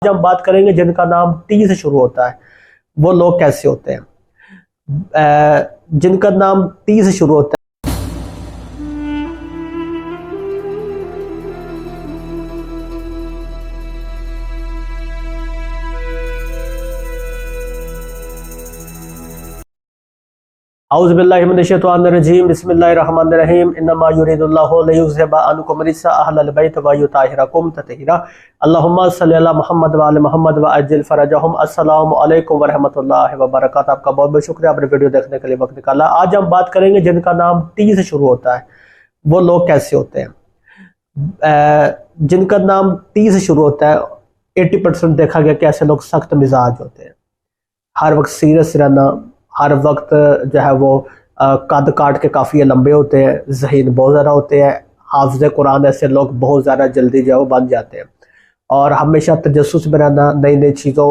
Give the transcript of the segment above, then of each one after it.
आज हम बात करेंगे जिनका नाम टी से शुरू होता है वो लोग कैसे होते हैं। जिनका नाम टी से शुरू होता है औज़ुबिल्लाहिमिनश्शैतानिर्रजीम बिस्मिल्लाहिर्रहमानिर्रहीम इन्नमा युरिदुल्लाहु लियुज़हिबा अन्कुम रिज्सा अहलल बैत व युताहिरकुम तत्हीरा अल्लाहुम्मा सल्लि अला मुहम्मद व आले मुहम्मद व अज्जिल फरजहुम। अस्सलामु अलैकुम व रहमतुल्लाहि व बरकातहू। आपका बहुत बहुत शुक्रिया आपने वीडियो देखने के लिए वक्त निकाला। आज हम बात करेंगे जिनका नाम टी से शुरू होता है वो लोग कैसे होते हैं। जिनका नाम टी से शुरू होता है 80% देखा गया कि ऐसे लोग सख्त मिजाज होते हैं, हर वक्त सीरियस रहना, हर वक्त जो है वो कद काट के काफ़ी लंबे होते हैं, ज़हीन बहुत ज़्यादा होते हैं, हाफ़िज़ कुरान ऐसे लोग बहुत ज़्यादा जल्दी जो है वो बन जाते हैं और हमेशा तजस्सुस में रहना, नई नई चीज़ों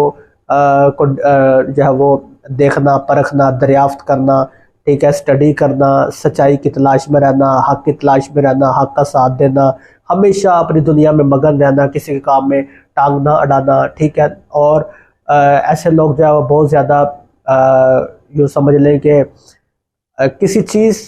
को जो है वो देखना, परखना, दरियाफ्त करना, ठीक है, स्टडी करना, सच्चाई की तलाश में रहना, हक़ की तलाश में रहना, हक़ का साथ देना, हमेशा अपनी दुनिया में मगन रहना, किसी के काम में टांग ना अड़ाना, ठीक है। और ऐसे लोग जो है वो बहुत ज़्यादा यूँ समझ लें कि किसी चीज़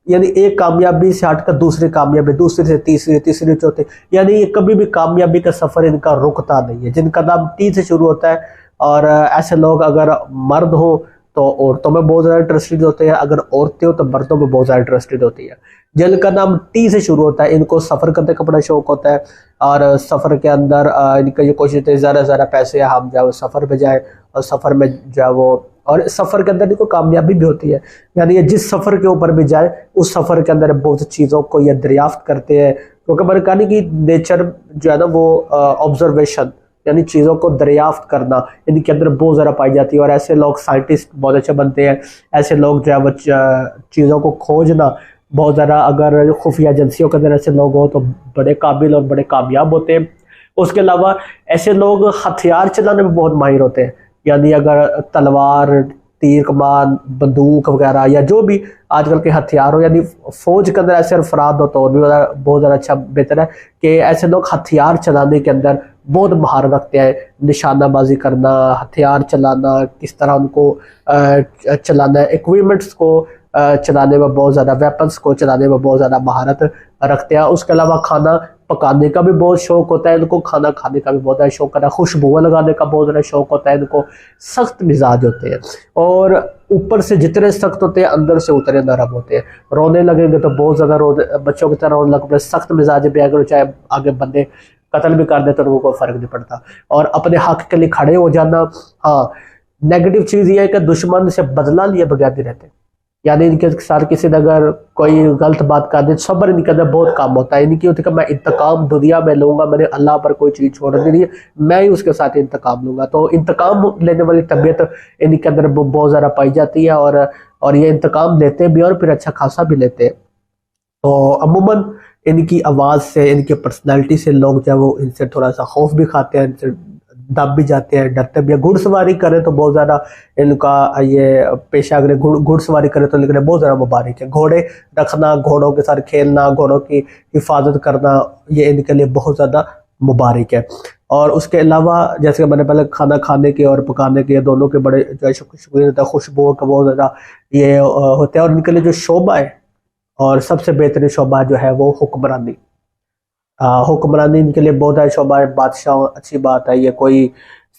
यानी एक कामयाबी से हटकर दूसरी कामयाबी, दूसरी से तीसरी, तीसरी चौथी, यानी ये कभी भी कामयाबी का सफ़र इनका रुकता नहीं है। जिनका नाम टी से शुरू होता है और ऐसे लोग अगर मर्द हो तो औरतों में बहुत ज़्यादा इंटरेस्टेड होते हैं, अगर औरतें हो तो मर्दों में बहुत ज़्यादा इंटरेस्टेड होती है। जिनका नाम टी से शुरू होता है इनको सफ़र करने का बड़ा शौक होता है और सफ़र के अंदर इनका ये कोशिश होती है ज़्यादा से ज़्यादा पैसे हम जो है सफ़र में जाए और सफ़र में जो है वो, और सफ़र के अंदर इनको कामयाबी भी होती है, यानी ये जिस सफ़र के ऊपर भी जाए उस सफ़र के अंदर बहुत सी चीज़ों को ये दरियाफ्त करते हैं, क्योंकि मैंने कहा कि नेचर जो है ना वो ऑब्जर्वेशन यानी चीज़ों को दरियाफ्त करना इनके अंदर बहुत ज़्यादा पाई जाती है। और ऐसे लोग साइंटिस्ट बहुत अच्छे बनते हैं, ऐसे लोग जो है वो चीज़ों को खोजना बहुत ज़्यादा, अगर खुफिया एजेंसियों के अंदर ऐसे लोग हो तो बड़े काबिल और बड़े कामयाब होते हैं। उसके अलावा ऐसे लोग हथियार चलाने में बहुत माहिर होते हैं, यानी अगर तलवार, तीर कमान, बंदूक वगैरह या जो भी आजकल के हथियार हो, यानी फ़ौज के अंदर ऐसे अफराद हो तो और भी बहुत ज़्यादा अच्छा बेहतर है कि ऐसे लोग हथियार चलाने के अंदर बहुत महारत रखते हैं। निशानाबाजी करना, हथियार चलाना, किस तरह उनको चलाना है, इक्विपमेंट्स को चलाने में बहुत ज़्यादा, वेपन्स को चलाने में बहुत ज़्यादा महारत रखते हैं। उसके अलावा खाना पकाने का भी बहुत शौक होता है इनको, खाना खाने का भी बहुत ज़्यादा शौक होता है, खुशबुआं लगाने का बहुत ज़्यादा शौक होता है इनको। सख्त मिजाज होते हैं और ऊपर से जितने सख्त होते हैं अंदर से उतने नरम होते हैं। रोने लगेंगे तो बहुत ज़्यादा बच्चों की तरह रोने लगते हैं। सख्त मिजाज भी अगर चाहे आगे बंदे कत्ल भी कर दे तो उनको कोई फ़र्क नहीं पड़ता। और अपने हक़ के लिए खड़े हो जाना। हाँ, नेगेटिव चीज़ ये है कि दुश्मन से बदला लिए बगैर नहीं रहते, यानी इनके साथ किसी ने अगर कोई गलत बात कर दी, सब्र इनके अंदर बहुत कम होता है। इनकी होती है कि मैं इंतकाम दुनिया में लूँगा, मैंने अल्लाह पर कोई चीज़ छोड़ दी नहीं, मैं ही उसके साथ इंतकाम लूँगा। तो इंतकाम लेने वाली तबीयत इनके अंदर बहुत ज़्यादा पाई जाती है और ये इंतकाम लेते भी और फिर अच्छा खासा भी लेते हैं। तो अमूमन इनकी आवाज़ से, इनकी पर्सनैलिटी से लोग जो है वो इनसे थोड़ा सा खौफ भी खाते हैं, इनसे दब भी जाते हैं, डरते भी हैं। घुड़सवारी करें तो बहुत ज़्यादा इनका ये पेशा, अगर घुड़सवारी करें तो लेकिन बहुत ज़्यादा मुबारक है। घोड़े रखना, घोड़ों के साथ खेलना, घोड़ों की हिफाजत करना, ये इनके लिए बहुत ज़्यादा मुबारक है। और उसके अलावा जैसे कि मैंने पहले खाना खाने के और पकाने के दोनों के बड़े जो है शौकीन होता है, खुशबुओं का बहुत ज़्यादा ये होता है। और इनके लिए जो शोबा है और सबसे बेहतरीन शोबा जो है वो हुक्मरानी। हुक्मरानी इनके लिए बहुत है शोबा है। बादशाह अच्छी बात है, ये कोई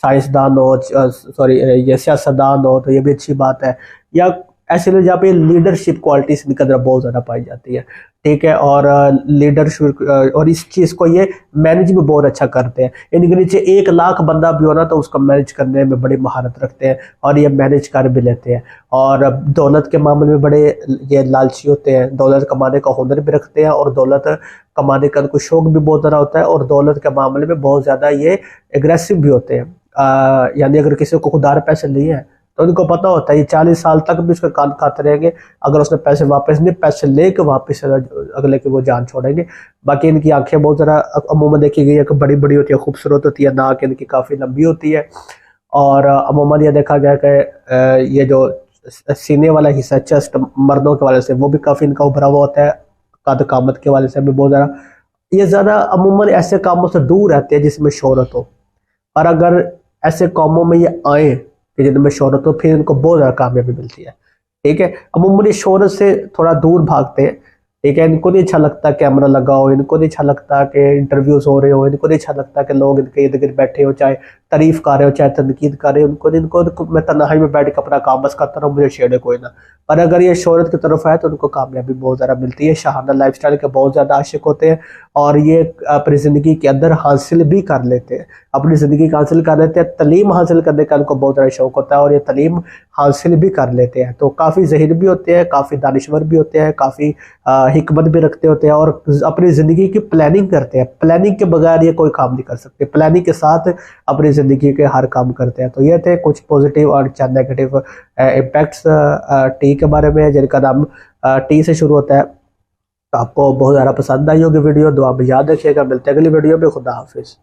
साइंसदान हो, सॉरी ये सियासतदान हो तो ये भी अच्छी बात है, या ऐसे लोग जहाँ पे लीडरशिप क्वालिटीज इनके अंदर बहुत ज़्यादा पाई जाती है, ठीक है। और लीडरशिप और इस चीज़ को ये मैनेज भी बहुत अच्छा करते हैं। इनके नीचे 1 लाख बंदा भी हो ना तो उसको मैनेज करने में बड़ी महारत रखते हैं और ये मैनेज कर भी लेते हैं। और दौलत के मामले में बड़े ये लालची होते हैं, दौलत कमाने का हुनर भी रखते हैं और दौलत कमाने का उनको शौक भी बहुत ज़्यादा होता है और दौलत के मामले में बहुत ज़्यादा ये एग्रेसिव भी होते हैं। यानी अगर किसी को खुदार पैसे लिए हैं तो उनको पता होता है ये 40 साल तक भी उसका कान खाते रहेंगे, अगर उसने पैसे वापस नहीं, पैसे लेके वापस अगले की वो जान छोड़ेंगे। बाकी इनकी आंखें बहुत ज़रा अमूमन देखी गई है कि बड़ी बड़ी होती है, खूबसूरत होती है, नाक इनकी काफ़ी लंबी होती है। और अमूमन यह देखा गया कि ये जो सीने वाला हिस्सा चेस्ट मर्दों के वाले से वो भी काफ़ी इनका उभरा हुआ होता है, कद कामत के वाले से भी बहुत ज़्यादा। ये ज़्यादा अमूमन ऐसे कामों से दूर रहते हैं जिसमें शोहरत हो पर अगर ऐसे कामों में ये आए कि जिनमें शोहरत हो, फिर इनको बहुत ज़्यादा कामयाबी मिलती है। ठीक है, अमूमन शोहरत से थोड़ा दूर भागते हैं। ठीक है, इनको नहीं अच्छा लगता कैमरा लगा हो, इनको नहीं अच्छा लगता कि इंटरव्यूज हो रहे हो, इनको नहीं अच्छा लगता कि लोग इनके इर्द गिर्द बैठे हो, चाहे तारीफ कर रहे हो चाहे तनकीद कर रहे हो। इनको मैं तन्हाई में बैठ के अपना काम बस करता रहूँ, मुझे छेड़े कोई ना। पर अगर ये शोहरत की तरफ है तो उनको कामयाबी बहुत ज़्यादा मिलती है। शाहाना लाइफस्टाइल के बहुत ज़्यादा आशिक होते हैं और ये अपनी ज़िंदगी के अंदर हासिल भी कर लेते हैं, अपनी ज़िंदगी का हासिल कर लेते हैं। तलीम हासिल करने का इनको बहुत ज़्यादा शौक होता है और ये तलीम हासिल भी कर लेते हैं। तो काफ़ी ज़हीन भी होते हैं, काफ़ी दानिश्वर भी होते हैं, काफ़ी हिकमत भी रखते होते हैं और अपनी ज़िंदगी की प्लानिंग करते हैं। प्लानिंग के बगैर ये कोई काम नहीं कर सकते, प्लानिंग के साथ अपनी ज़िंदगी के हर काम करते हैं। तो ये थे कुछ पॉजिटिव और चंद नेगेटिव इम्पैक्ट्स टी के बारे में, जिनका नाम टी से शुरू होता है। तो आपको बहुत ज़्यादा पसंद आई होगी वीडियो, दुआ में याद रखिएगा। मिलते हैं अगली वीडियो में। खुदा हाफिज़।